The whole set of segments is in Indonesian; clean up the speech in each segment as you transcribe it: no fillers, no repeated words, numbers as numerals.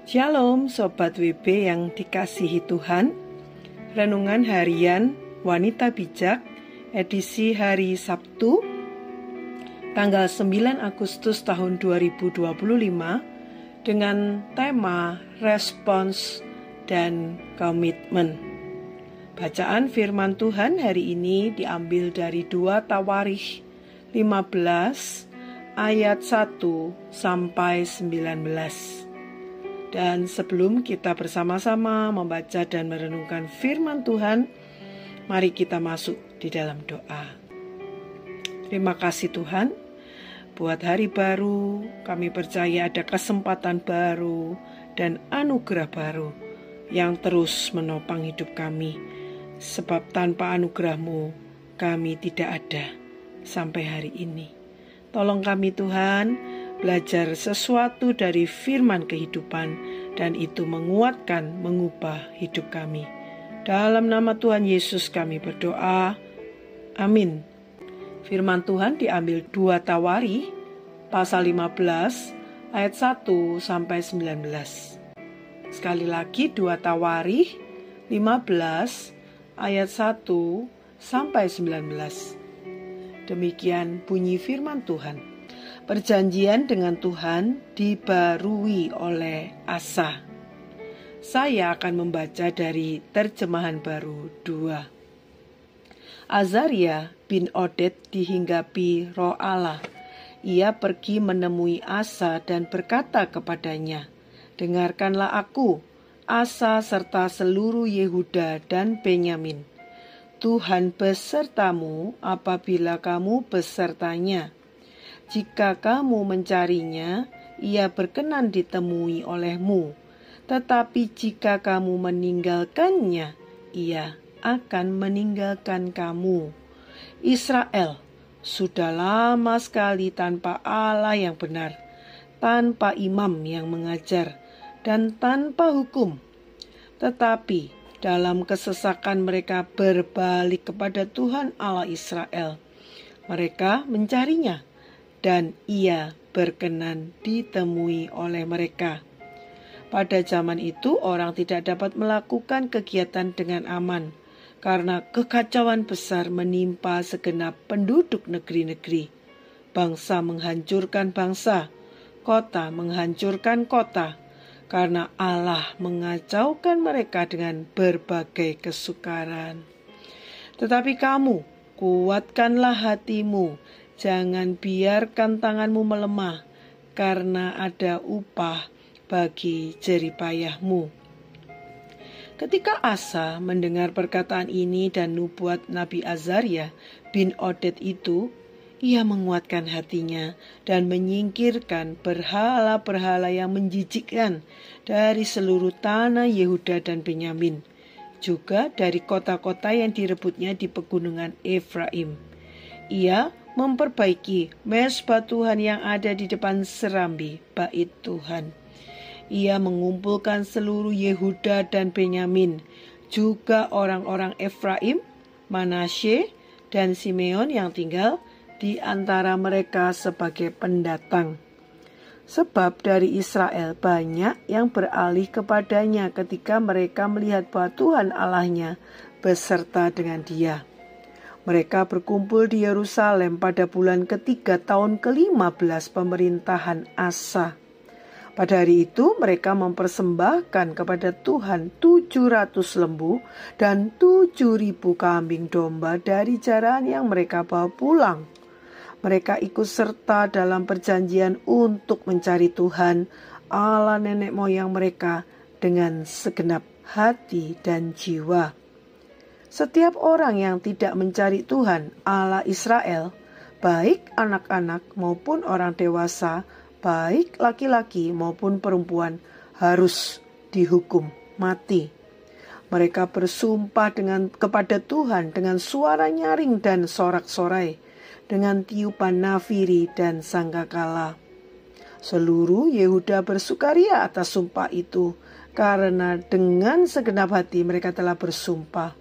Shalom Sobat WB yang dikasihi Tuhan. Renungan Harian Wanita Bijak edisi hari Sabtu tanggal 9 Agustus tahun 2025 dengan tema respons dan komitmen. Bacaan firman Tuhan hari ini diambil dari 2 Tawarikh 15 ayat 1 sampai 19. Dan sebelum kita bersama-sama membaca dan merenungkan firman Tuhan, mari kita masuk di dalam doa. Terima kasih Tuhan, buat hari baru, kami percaya ada kesempatan baru dan anugerah baru yang terus menopang hidup kami. Sebab tanpa anugerah-Mu, kami tidak ada sampai hari ini. Tolong kami Tuhan, belajar sesuatu dari firman kehidupan, dan itu menguatkan, mengubah hidup kami. Dalam nama Tuhan Yesus kami berdoa, amin. Firman Tuhan diambil 2 Tawarikh pasal 15 ayat 1 sampai 19. Sekali lagi 2 Tawarikh 15 ayat 1 sampai 19. Demikian bunyi firman Tuhan. Perjanjian dengan Tuhan dibarui oleh Asa. Saya akan membaca dari terjemahan baru 2. Azaria bin Oded dihinggapi Roh Allah. Ia pergi menemui Asa dan berkata kepadanya, "Dengarkanlah aku, Asa serta seluruh Yehuda dan Benyamin. Tuhan besertamu apabila kamu besertanya. Jika kamu mencarinya, ia berkenan ditemui olehmu. Tetapi jika kamu meninggalkannya, ia akan meninggalkan kamu. Israel sudah lama sekali tanpa Allah yang benar, tanpa imam yang mengajar, dan tanpa hukum. Tetapi dalam kesesakan mereka berbalik kepada Tuhan Allah Israel. Mereka mencarinya, dan ia berkenan ditemui oleh mereka. Pada zaman itu orang tidak dapat melakukan kegiatan dengan aman, karena kekacauan besar menimpa segenap penduduk negeri-negeri. Bangsa menghancurkan bangsa, kota menghancurkan kota, karena Allah mengacaukan mereka dengan berbagai kesukaran. Tetapi kamu, kuatkanlah hatimu, jangan biarkan tanganmu melemah, karena ada upah bagi jeripayahmu." Ketika Asa mendengar perkataan ini dan nubuat Nabi Azaria bin Oded itu, ia menguatkan hatinya dan menyingkirkan berhala-berhala yang menjijikkan dari seluruh tanah Yehuda dan Benyamin, juga dari kota-kota yang direbutnya di pegunungan Efraim. Ia memperbaiki mezbah Tuhan yang ada di depan serambi bait Tuhan. Ia mengumpulkan seluruh Yehuda dan Benyamin, juga orang-orang Efraim, Manasye, dan Simeon yang tinggal di antara mereka sebagai pendatang. Sebab dari Israel banyak yang beralih kepadanya ketika mereka melihat bahwa Tuhan Allahnya beserta dengan dia. Mereka berkumpul di Yerusalem pada bulan ketiga tahun ke-15 pemerintahan Asa. Pada hari itu mereka mempersembahkan kepada Tuhan 700 lembu dan 7.000 kambing domba dari jarahan yang mereka bawa pulang. Mereka ikut serta dalam perjanjian untuk mencari Tuhan, Allah nenek moyang mereka, dengan segenap hati dan jiwa. Setiap orang yang tidak mencari Tuhan, Allah Israel, baik anak-anak maupun orang dewasa, baik laki-laki maupun perempuan, harus dihukum mati. Mereka bersumpah kepada Tuhan dengan suara nyaring dan sorak-sorai, dengan tiupan nafiri dan sangkakala. Seluruh Yehuda bersukaria atas sumpah itu, karena dengan segenap hati mereka telah bersumpah.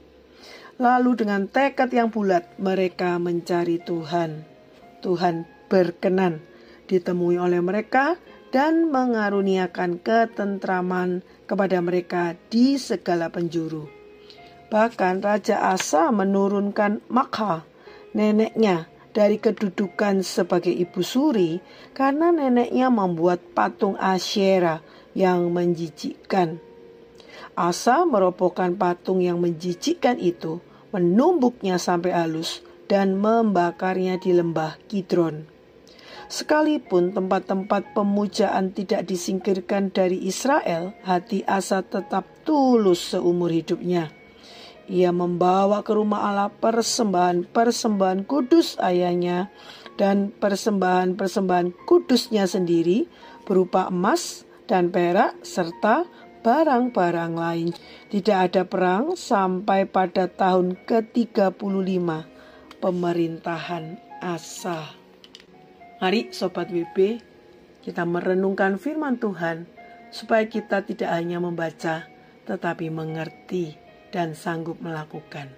Lalu dengan tekad yang bulat mereka mencari Tuhan. Tuhan berkenan ditemui oleh mereka dan mengaruniakan ketentraman kepada mereka di segala penjuru. Bahkan Raja Asa menurunkan Makha, neneknya, dari kedudukan sebagai ibu suri karena neneknya membuat patung Asyera yang menjijikkan. Asa merobohkan patung yang menjijikkan itu, menumbuknya sampai halus, dan membakarnya di lembah Kidron. Sekalipun tempat-tempat pemujaan tidak disingkirkan dari Israel, hati Asa tetap tulus seumur hidupnya. Ia membawa ke rumah Allah persembahan-persembahan kudus ayahnya dan persembahan-persembahan kudusnya sendiri berupa emas dan perak serta barang-barang lain. Tidak ada perang sampai pada tahun ke-35 pemerintahan Asa. Mari Sobat WB, kita merenungkan firman Tuhan supaya kita tidak hanya membaca tetapi mengerti dan sanggup melakukan.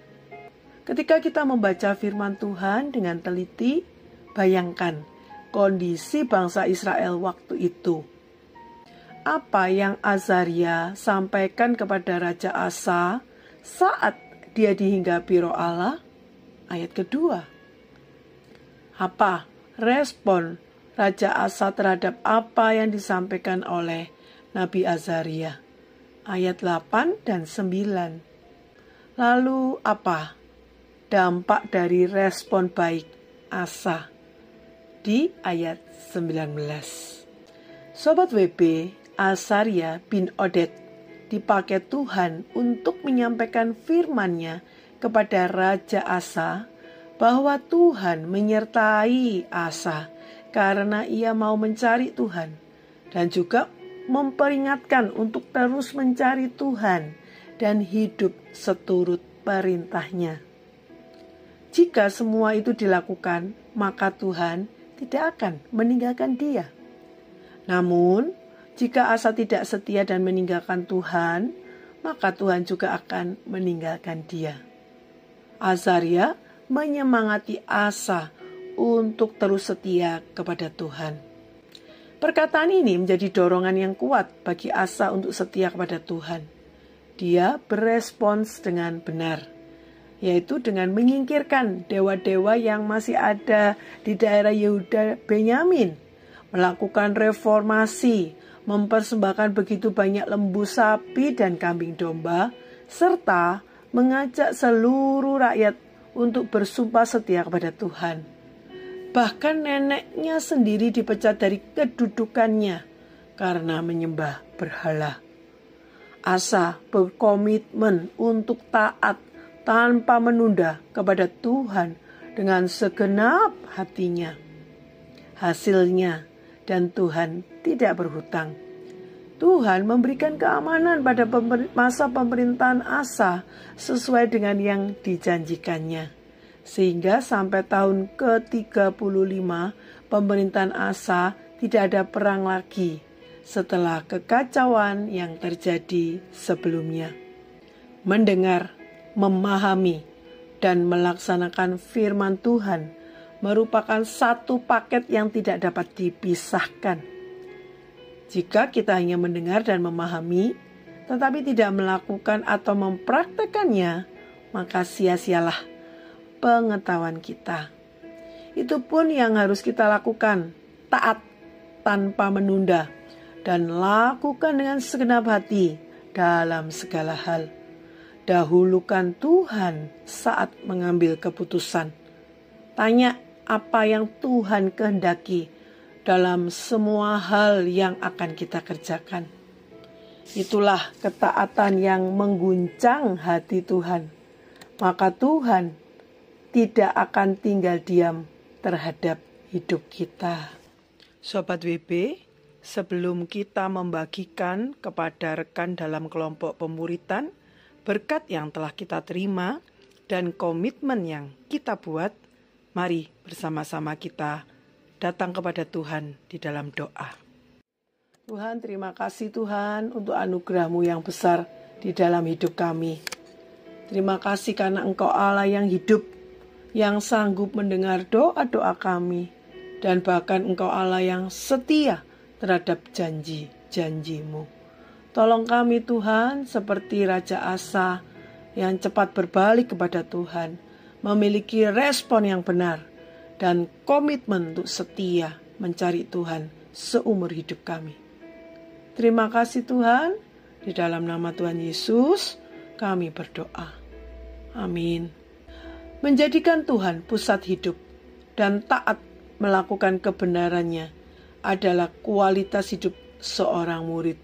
Ketika kita membaca firman Tuhan dengan teliti, bayangkan kondisi bangsa Israel waktu itu. Apa yang Azaria sampaikan kepada Raja Asa saat dia dihinggapi Roh Allah? Ayat kedua. Apa respon Raja Asa terhadap apa yang disampaikan oleh Nabi Azaria? Ayat 8 dan 9. Lalu apa dampak dari respon baik Asa? Di ayat 19. Sobat WB, Azaria bin Oded dipakai Tuhan untuk menyampaikan firman-Nya kepada Raja Asa bahwa Tuhan menyertai Asa karena ia mau mencari Tuhan dan juga memperingatkan untuk terus mencari Tuhan dan hidup seturut perintah-Nya. Jika semua itu dilakukan, maka Tuhan tidak akan meninggalkan dia. Namun, jika Asa tidak setia dan meninggalkan Tuhan, maka Tuhan juga akan meninggalkan dia. Azaria menyemangati Asa untuk terus setia kepada Tuhan. Perkataan ini menjadi dorongan yang kuat bagi Asa untuk setia kepada Tuhan. Dia berespons dengan benar, yaitu dengan menyingkirkan dewa-dewa yang masih ada di daerah Yehuda Benyamin, melakukan reformasi, mempersembahkan begitu banyak lembu sapi dan kambing domba, serta mengajak seluruh rakyat untuk bersumpah setia kepada Tuhan. Bahkan neneknya sendiri dipecat dari kedudukannya karena menyembah berhala. Asa berkomitmen untuk taat tanpa menunda kepada Tuhan dengan segenap hatinya. Hasilnya, dan Tuhan tidak berhutang. Tuhan memberikan keamanan pada masa pemerintahan Asa sesuai dengan yang dijanjikannya. Sehingga sampai tahun ke-35 pemerintahan Asa tidak ada perang lagi setelah kekacauan yang terjadi sebelumnya. Mendengar, memahami, dan melaksanakan firman Tuhan merupakan satu paket yang tidak dapat dipisahkan. Jika kita hanya mendengar dan memahami, tetapi tidak melakukan atau mempraktekannya, maka sia-sialah pengetahuan kita. Itu pun yang harus kita lakukan, taat tanpa menunda, dan lakukan dengan segenap hati dalam segala hal. Dahulukan Tuhan saat mengambil keputusan. Tanya apa yang Tuhan kehendaki dalam semua hal yang akan kita kerjakan. Itulah ketaatan yang mengguncang hati Tuhan. Maka Tuhan tidak akan tinggal diam terhadap hidup kita. Sobat WB, sebelum kita membagikan kepada rekan dalam kelompok pemuritan berkat yang telah kita terima dan komitmen yang kita buat, mari bersama-sama kita datang kepada Tuhan di dalam doa. Tuhan, terima kasih Tuhan untuk anugerah-Mu yang besar di dalam hidup kami. Terima kasih karena Engkau Allah yang hidup, yang sanggup mendengar doa-doa kami, dan bahkan Engkau Allah yang setia terhadap janji-janji-Mu. Tolong kami Tuhan, seperti Raja Asa yang cepat berbalik kepada Tuhan, memiliki respon yang benar dan komitmen untuk setia mencari Tuhan seumur hidup kami. Terima kasih Tuhan, di dalam nama Tuhan Yesus kami berdoa. Amin. Menjadikan Tuhan pusat hidup dan taat melakukan kebenarannya adalah kualitas hidup seorang murid.